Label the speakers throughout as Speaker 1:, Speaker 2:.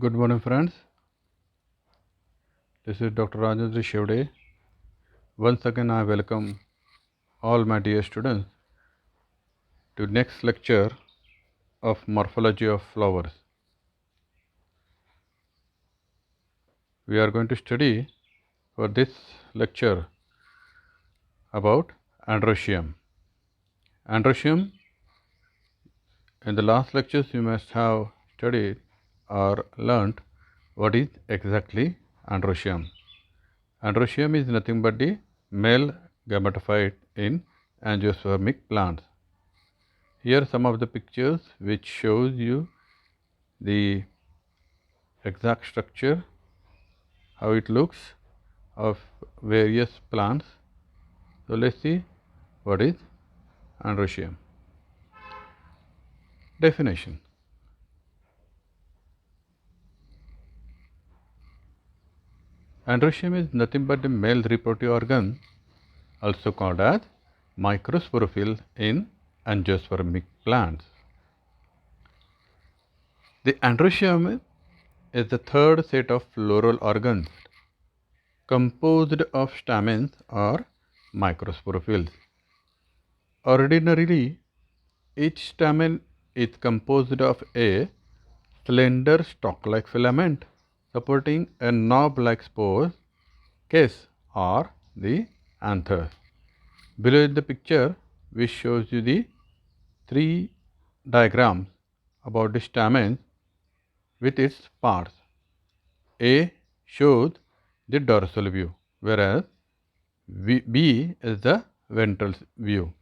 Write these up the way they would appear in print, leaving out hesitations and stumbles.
Speaker 1: Good morning, friends. This is Dr. Rajendra Shevde. Once again, I welcome all my dear students to next lecture of morphology of flowers. We are going to study for this lecture about androecium. Androecium, in the last lectures, you must have studied or learnt what is exactly androecium. Androecium is nothing but the male gametophyte in angiospermic plants. Here some of the pictures which shows you the exact structure, how it looks of various plants. So let's see what is androecium. Definition. Androecium is nothing but the male reproductive organ, also called as microsporophyll in angiospermic plants. The androecium is the third set of floral organs composed of stamens or microsporophylls. Ordinarily, each stamen is composed of a slender stalk-like filament supporting a knob-like spore case or the anther. Below in the picture, which shows you the three diagrams about the stamen with its parts. A shows the dorsal view, whereas B is the ventral view.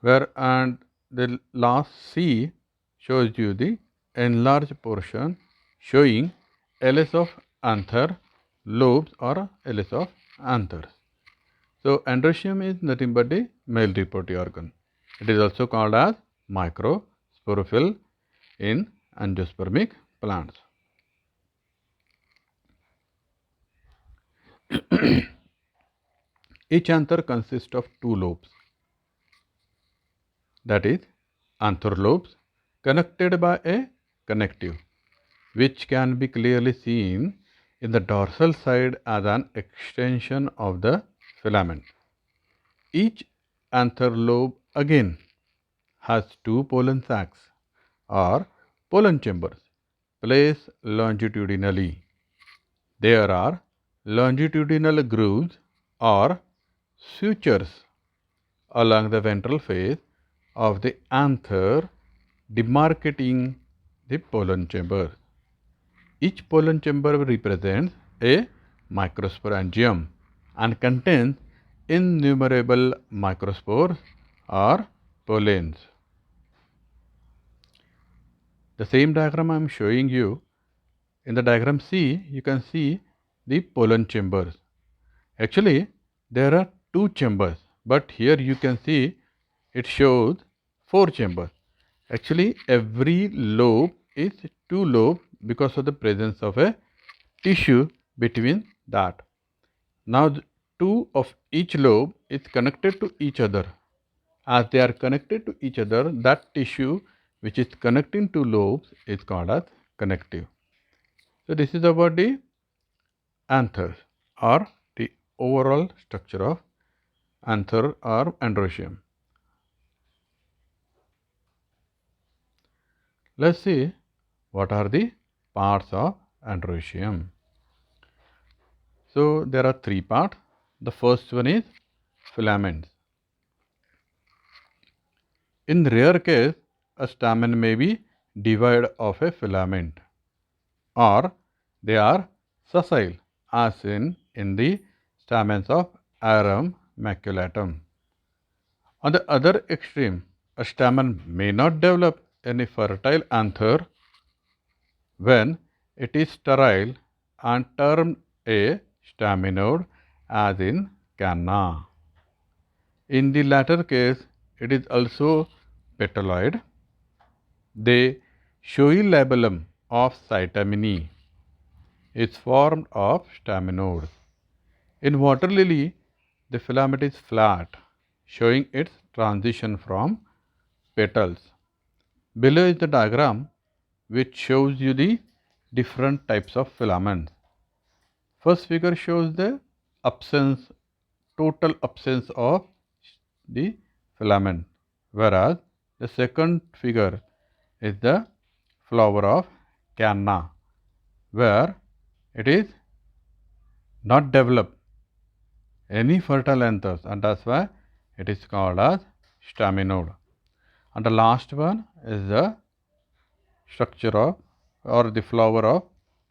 Speaker 1: And the last C shows you the enlarged portion showing LS of anther, lobes or LS of anthers. So, androecium is nothing but the male reproductive organ. It is also called as microsporophyll in angiospermic plants. Each anther consists of two lobes, that is anther lobes connected by a connective, which can be clearly seen in the dorsal side as an extension of the filament. Each anther lobe again has two pollen sacs or pollen chambers placed longitudinally. There are longitudinal grooves or sutures along the ventral face of the anther demarcating the pollen chamber. Each pollen chamber represents a microsporangium and contains innumerable microspores or pollens. The same diagram I am showing you, in the diagram C, you can see the pollen chambers. Actually, there are two chambers, but here you can see it shows four chambers. Actually, every lobe is two lobes because of the presence of a tissue between that. Now, two of each lobe is connected to each other. As they are connected to each other, that tissue which is connecting two lobes is called as connective. So, this is about the anthers or the overall structure of anther or androecium. Let's see what are the parts of androecium. So, there are three parts. The first one is filaments. In rare case, a stamen may be devoid of a filament, or they are sessile, as in the stamens of Arum maculatum. On the other extreme, a stamen may not develop any fertile anther when it is sterile and termed a staminode, as in Canna. In the latter case, it is also petaloid. The showy labellum of Cytamini is formed of staminodes. In water lily, the filament is flat, showing its transition from petals. Below is the diagram which shows you the different types of filaments. First figure shows the absence, total absence of the filament, whereas the second figure is the flower of canna, where it is not developed any fertile anthers, and that's why it is called as staminode. And the last one is the structure of or the flower of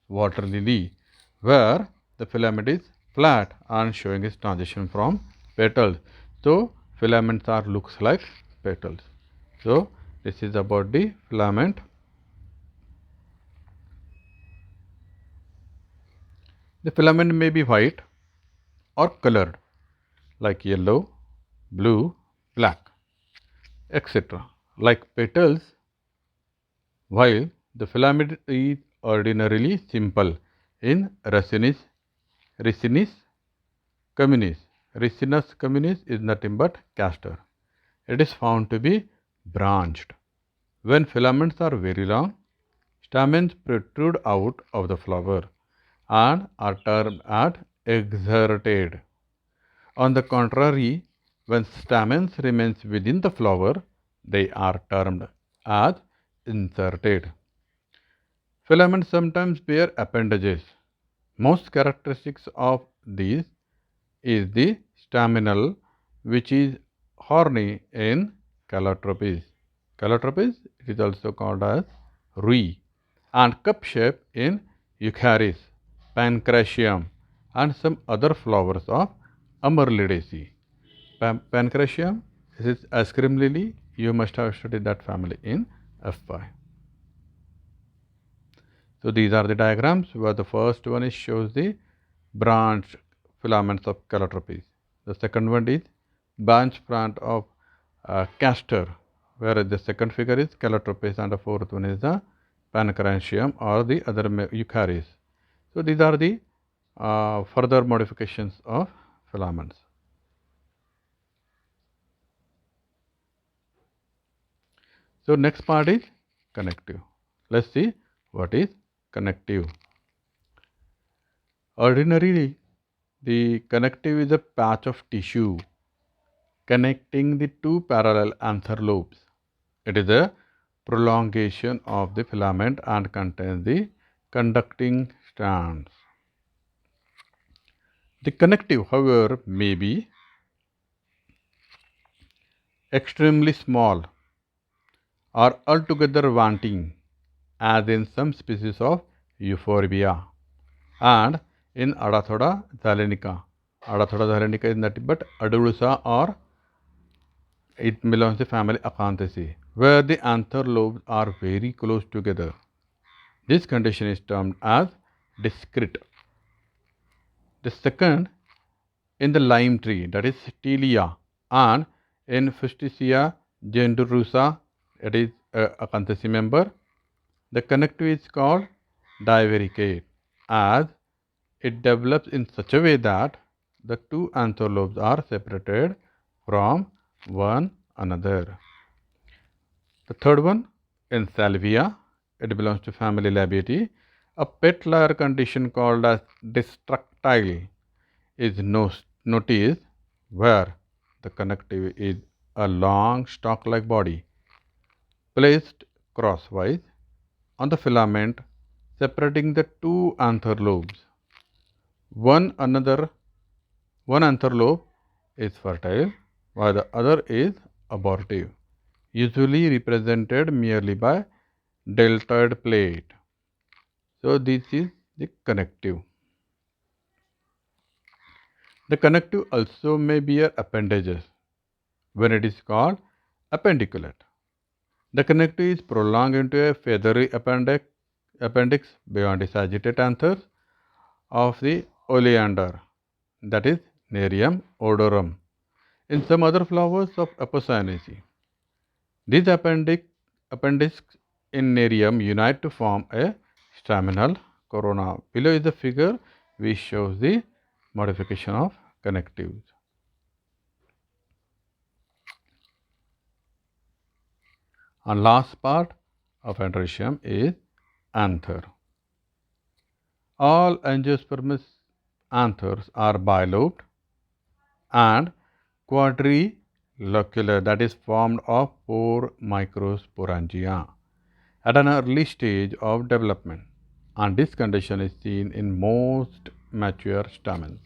Speaker 1: water lily, where the filament is flat and showing its transition from petals. So filaments are looks like petals. So this is about the filament. The filament may be white or colored like yellow, blue, black, etc. Like petals, while the filament is ordinarily simple in Ricinus communis. Ricinus communis is nothing but castor. It is found to be branched. When filaments are very long, stamens protrude out of the flower and are termed as exserted. On the contrary, when stamens remains within the flower, they are termed as inserted. Filaments sometimes bear appendages. Most characteristics of these is the staminal, which is horny in Calotropis. Calotropis, it is also called as rui, and cup shape in Eucharis, Pancratium, and some other flowers of Amaryllidaceae. Pancratium, this is ice cream lily. You must have studied that family in F5. So these are the diagrams where the first one is shows the branch filaments of Calotropis. The second one is branch plant of castor, whereas the second figure is Calotropis and the fourth one is the Pancratium or the other Eucharis. So these are the further modifications of filaments. So next part is connective. Let's see what is connective. Ordinarily, the connective is a patch of tissue connecting the two parallel anther lobes. It is a prolongation of the filament and contains the conducting strands. The connective, however, may be extremely small or altogether wanting, as in some species of Euphorbia and in Adathoda zalenica. Adathoda zalenica is nothing but Adurusa, or it belongs to family Acanthaceae, where the anther lobes are very close together. This condition is termed as discrete. The second, in the lime tree, that is Tilia, and in Fusticia genderusa, it is a Acanthaceae member, the connective is called divaricate, as it develops in such a way that the two anther lobes are separated from one another. The third one, in Salvia, it belongs to family Labiatae. A pet layer condition called as destructile is noticed, where the connective is a long stalk-like body placed crosswise on the filament separating the two anther lobes. One anther lobe is fertile while the other is abortive, usually represented merely by deltoid plate. So this is the connective. The connective also may bear appendages when it is called appendiculate. The connective is prolonged into a feathery appendix beyond the sagittate anthers of the oleander, that is Nerium odorum, in some other flowers of Apocynaceae. These appendix in Nerium unite to form a staminal corona. Below is the figure which shows the modification of connectives. And last part of androecium is anther. All angiospermous anthers are bilobed and quadrilocular, that is formed of 4 microsporangia at an early stage of development, and this condition is seen in most mature stamens.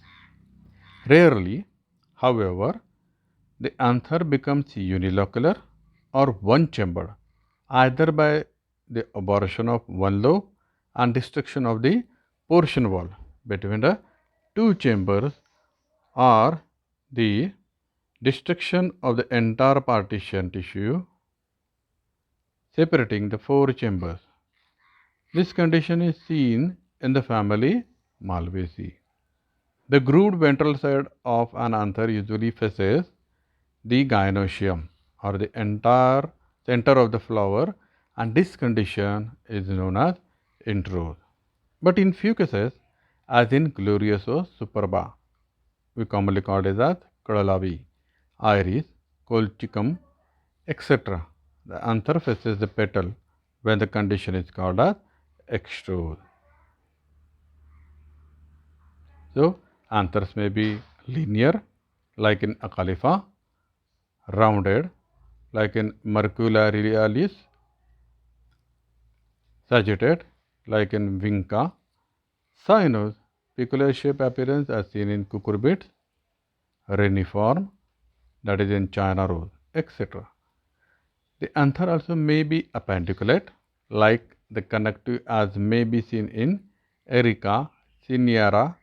Speaker 1: Rarely, however, the anther becomes unilocular or one-chambered, either by the abortion of one lobe and destruction of the portion wall between the two chambers, or the destruction of the entire partition tissue separating the 4 chambers. This condition is seen in the family Malvaceae. The grooved ventral side of an anther usually faces the gynoecium, or the entire center of the flower, and this condition is known as introse. But in few cases, as in Glorioso superba, we commonly call it as Kadalavi, Iris, Colchicum, etc., the anther faces the petal when the condition is called as extrose. So, anthers may be linear, like in Acalypha, rounded, like in Mercurialis, sagittate, like in Vinca, cyanose, peculiar shape appearance as seen in cucurbits, reniform, that is in China rose, etc. The anther also may be appendiculate, like the connective as may be seen in Erica cinerea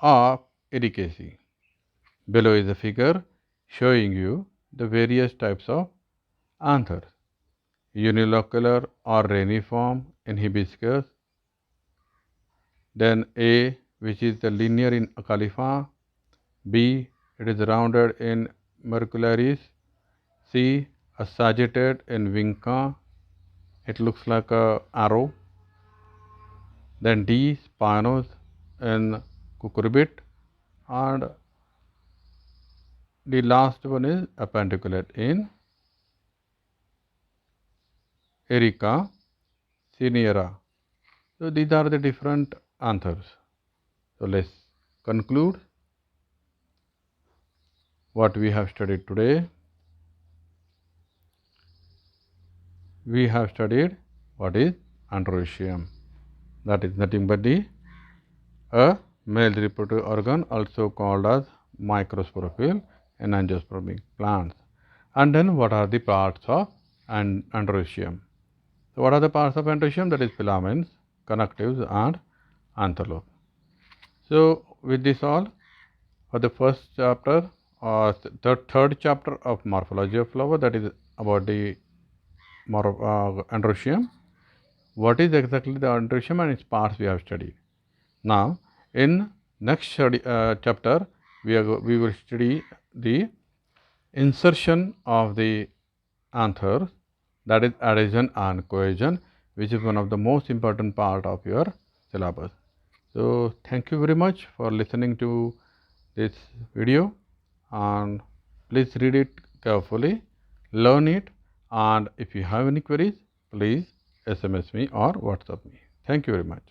Speaker 1: or Ericaceae. Below is a figure showing you the various types of anthers: unilocular or reniform in hibiscus, then A, which is the linear in Acalypha, B, it is rounded in Mercurialis, C, a sagittate in Vinca, it looks like a arrow, then D, spinos in cucurbit, and the last one is appendiculate in Erica cinerea. So, these are the different anthers. So, let us conclude what we have studied today. We have studied what is androecium, that is nothing but a male reproductive organ, also called as microsporophyll in angiospermic plants. And then what are the parts of androecium? So, what are the parts of androecium? That is filaments, connectives and antherlobe. So, with this all, for the first chapter or the third chapter of morphology of flower, that is about the androecium, what is exactly the androecium and its parts we have studied. Now, in next chapter, we will study the insertion of the anthers, that is adhesion and cohesion, which is one of the most important part of your syllabus. So, thank you very much for listening to this video, and please read it carefully, learn it, and if you have any queries, please SMS me or WhatsApp me. Thank you very much.